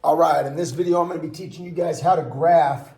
All right, in this video, I'm going to be teaching you guys how to graph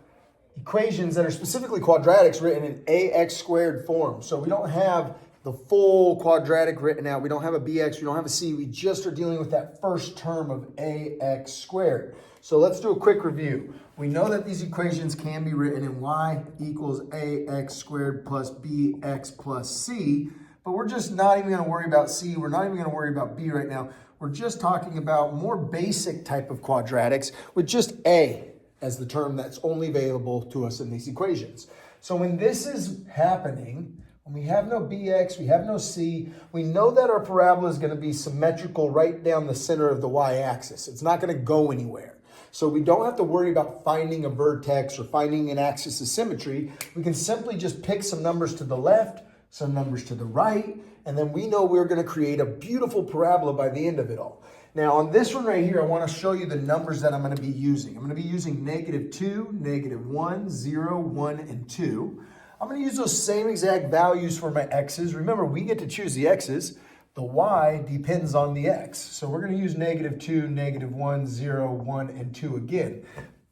equations that are specifically quadratics written in ax squared form. So we don't have the full quadratic written out. We don't have a bx, we don't have a c. We just are dealing with that first term of ax squared. So let's do a quick review. We know that these equations can be written in y equals ax squared plus bx plus c, but we're just not even going to worry about c. We're not even going to worry about b right now. We're just talking about more basic type of quadratics with just a as the term that's only available to us in these equations. So when this is happening, when we have no bx, we have no c, we know that our parabola is going to be symmetrical right down the center of the y-axis. It's not going to go anywhere. So we don't have to worry about finding a vertex or finding an axis of symmetry. We can simply just pick some numbers to the left, some numbers to the right, and then we know we're going to create a beautiful parabola by the end of it all. Now on this one right here, I want to show you the numbers that I'm going to be using. I'm going to be using -2, -1, 0, 1, and 2. I'm going to use those same exact values for my x's. Remember, we get to choose the x's. The y depends on the x. So we're going to use -2, -1, 0, 1, and 2 again.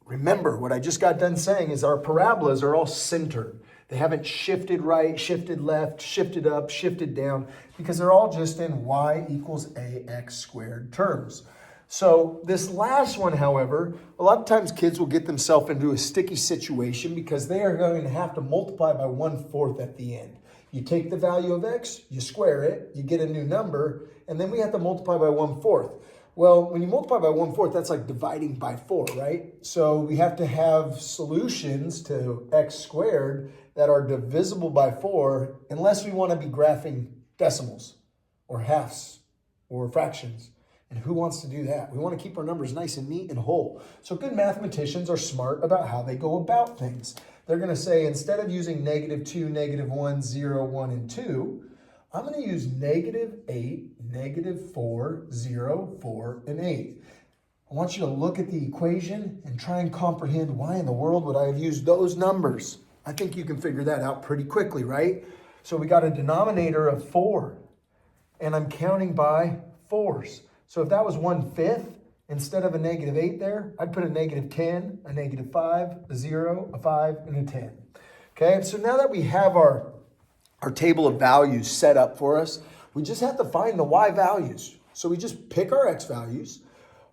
Remember, what I just got done saying is our parabolas are all centered. They haven't shifted right, shifted left, shifted up, shifted down, because they're all just in y equals ax squared terms. So this last one, however, a lot of times kids will get themselves into a sticky situation because they are going to have to multiply by 1/4 at the end. You take the value of x, you square it, you get a new number, and then we have to multiply by 1/4. Well, when you multiply by 1/4, that's like dividing by 4, right? So we have to have solutions to x squared that are divisible by 4, unless we want to be graphing decimals or halves or fractions. And who wants to do that? We want to keep our numbers nice and neat and whole. So good mathematicians are smart about how they go about things. They're going to say, instead of using -2, -1, 0, 1, and 2, I'm going to use -8, -4, 0, 4, and 8. I want you to look at the equation and try and comprehend why in the world would I have used those numbers. I think you can figure that out pretty quickly, right? So we got a denominator of 4, and I'm counting by 4s. So if that was 1/5, instead of a -8 there, I'd put a -10, a -5, a 0, a 5, and a 10. Okay, so now that we have our table of values set up for us, we just have to find the y values. So we just pick our x values,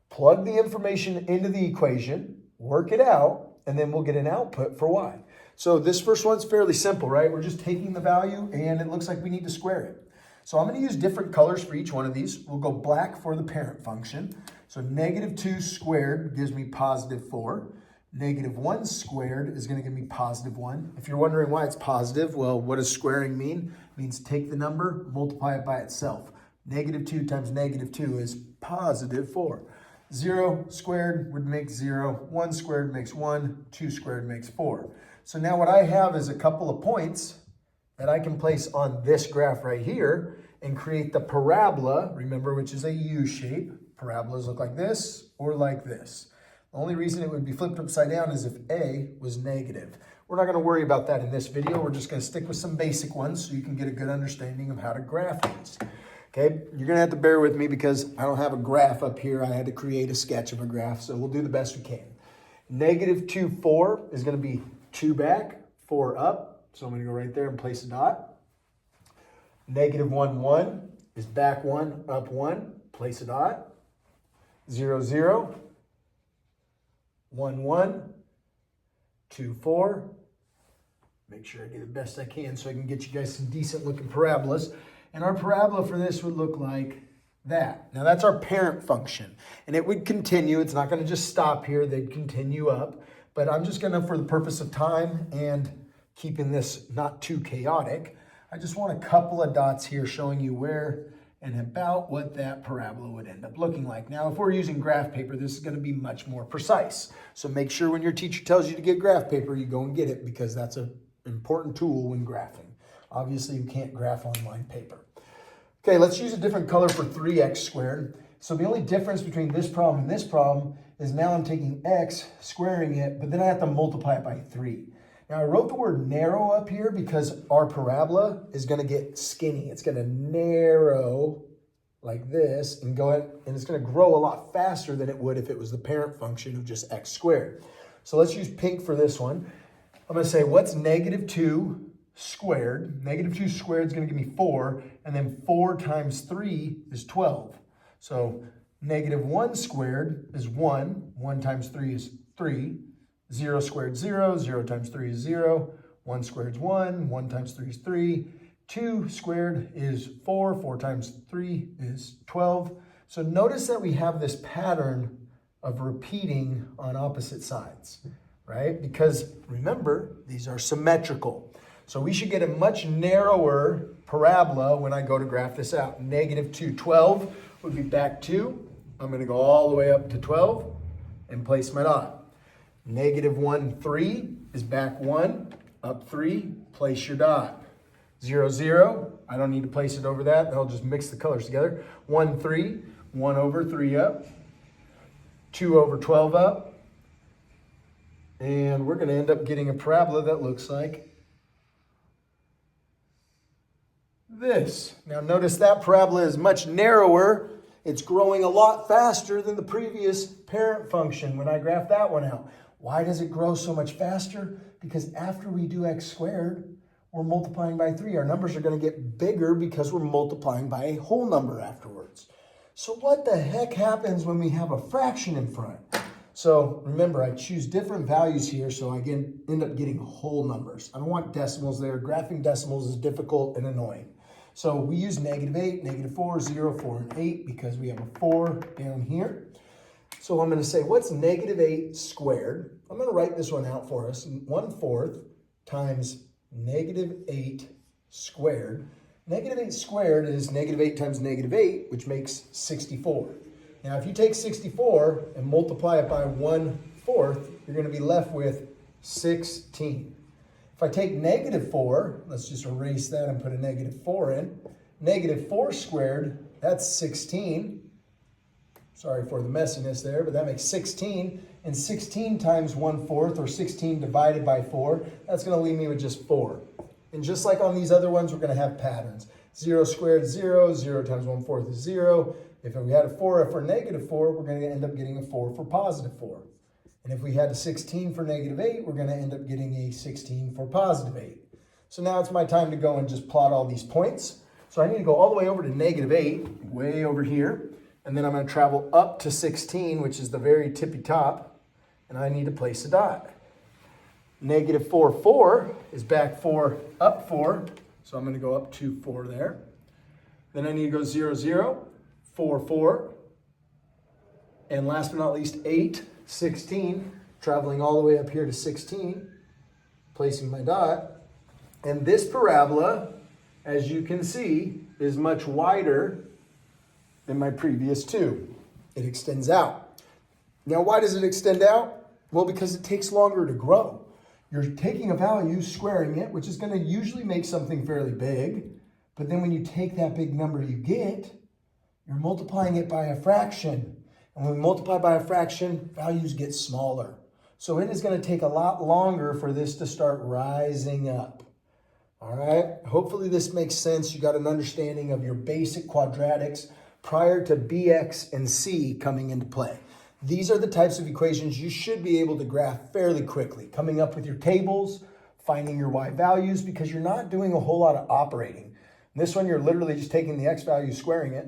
plug the information into the equation, work it out, and then we'll get an output for y. So this first one's fairly simple, right? We're just taking the value and it looks like we need to square it. So I'm going to use different colors for each one of these. We'll go black for the parent function. So -2 squared gives me +4. -1 squared is going to give me +1. If you're wondering why it's positive, well, what does squaring mean? It means take the number, multiply it by itself. -2 times -2 is +4. 0 squared would make 0. 1 squared makes 1. 2 squared makes 4. So now what I have is a couple of points that I can place on this graph right here and create the parabola, remember, which is a U shape. Parabolas look like this or like this. The only reason it would be flipped upside down is if A was negative. We're not going to worry about that in this video. We're just going to stick with some basic ones so you can get a good understanding of how to graph these. Okay, you're going to have to bear with me because I don't have a graph up here. I had to create a sketch of a graph, so we'll do the best we can. -2, 4 is going to be 2 back, 4 up. So I'm going to go right there and place a dot. -1, 1 is back 1, up 1, place a dot. 0, 0, 1, 1, 2, 4. Make sure I do the best I can so I can get you guys some decent looking parabolas. And our parabola for this would look like that. Now that's our parent function. And it would continue. It's not going to just stop here. They'd continue up. But I'm just going to, for the purpose of time and keeping this not too chaotic, I just want a couple of dots here showing you where and about what that parabola would end up looking like. Now, if we're using graph paper, this is going to be much more precise. So make sure when your teacher tells you to get graph paper, you go and get it because that's an important tool when graphing. Obviously, you can't graph on lined paper. Okay, let's use a different color for 3x squared. So the only difference between this problem and this problem is now I'm taking x, squaring it, but then I have to multiply it by 3. Now I wrote the word narrow up here because our parabola is going to get skinny. It's going to narrow like this and and it's going to grow a lot faster than it would if it was the parent function of just x squared. So let's use pink for this one. I'm going to say, what's negative 2 squared? Negative 2 squared is going to give me 4, and then 4 times 3 is 12. So negative 1 squared is 1. 1 times 3 is 3. 0 squared, 0. 0 times 3 is 0. 1 squared is 1. 1 times 3 is 3. 2 squared is 4. 4 times 3 is 12. So notice that we have this pattern of repeating on opposite sides, right? Because remember, these are symmetrical. So we should get a much narrower parabola when I go to graph this out. Negative 2, 12 would be back 2. I'm going to go all the way up to 12 and place my dot. Negative 1, 3 is back 1, up 3, place your dot. 0, 0, I don't need to place it over that. I'll just mix the colors together. 1, 3, 1 over 3 up, 2 over 12 up, and we're going to end up getting a parabola that looks like this. Now notice that parabola is much narrower. It's growing a lot faster than the previous parent function when I graph that one out. Why does it grow so much faster? Because after we do x squared, we're multiplying by 3. Our numbers are going to get bigger because we're multiplying by a whole number afterwards. So what the heck happens when we have a fraction in front? So remember, I choose different values here so I end up getting whole numbers. I don't want decimals there. Graphing decimals is difficult and annoying. So we use negative 8, negative 4, 0, 4, and 8 because we have a 4 down here. So I'm going to say, what's negative 8 squared? I'm going to write this one out for us. 1/4 times negative 8 squared. Negative 8 squared is negative 8 times negative 8, which makes 64. Now, if you take 64 and multiply it by 1/4, you're going to be left with 16. If I take negative 4, let's just erase that and put a negative 4 in. Negative 4 squared, that's 16. Sorry for the messiness there, but that makes 16. And 16 times 1/4, or 16 divided by 4, that's going to leave me with just 4. And just like on these other ones, we're going to have patterns. 0 squared, 0. 0 times 1/4 is 0. If we had a 4 for negative 4, we're going to end up getting a 4 for positive 4. And if we had a 16 for negative 8, we're going to end up getting a 16 for positive 8. So now it's my time to go and just plot all these points. So I need to go all the way over to negative 8, way over here. And then I'm going to travel up to 16, which is the very tippy top. And I need to place a dot. Negative 4, 4 is back 4, up 4. So I'm going to go up to 4 there. Then I need to go 0, 0, 4, 4. And last but not least, 8, 16. Traveling all the way up here to 16. Placing my dot. And this parabola, as you can see, is much wider than my previous two. It extends out. Now, why does it extend out? Well, because it takes longer to grow. You're taking a value, squaring it, which is going to usually make something fairly big. But then when you take that big number you get, you're multiplying it by a fraction. And when we multiply by a fraction, values get smaller. So it is going to take a lot longer for this to start rising up. All right, hopefully this makes sense. You got an understanding of your basic quadratics prior to BX and C coming into play. These are the types of equations you should be able to graph fairly quickly, coming up with your tables, finding your y values, because you're not doing a whole lot of operating. This one, you're literally just taking the x value, squaring it.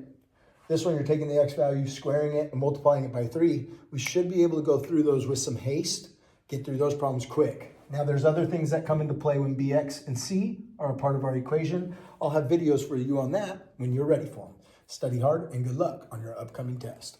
This one, you're taking the x value, squaring it, and multiplying it by 3. We should be able to go through those with some haste, get through those problems quick. Now, there's other things that come into play when BX and C are a part of our equation. I'll have videos for you on that when you're ready for them. Study hard and good luck on your upcoming test.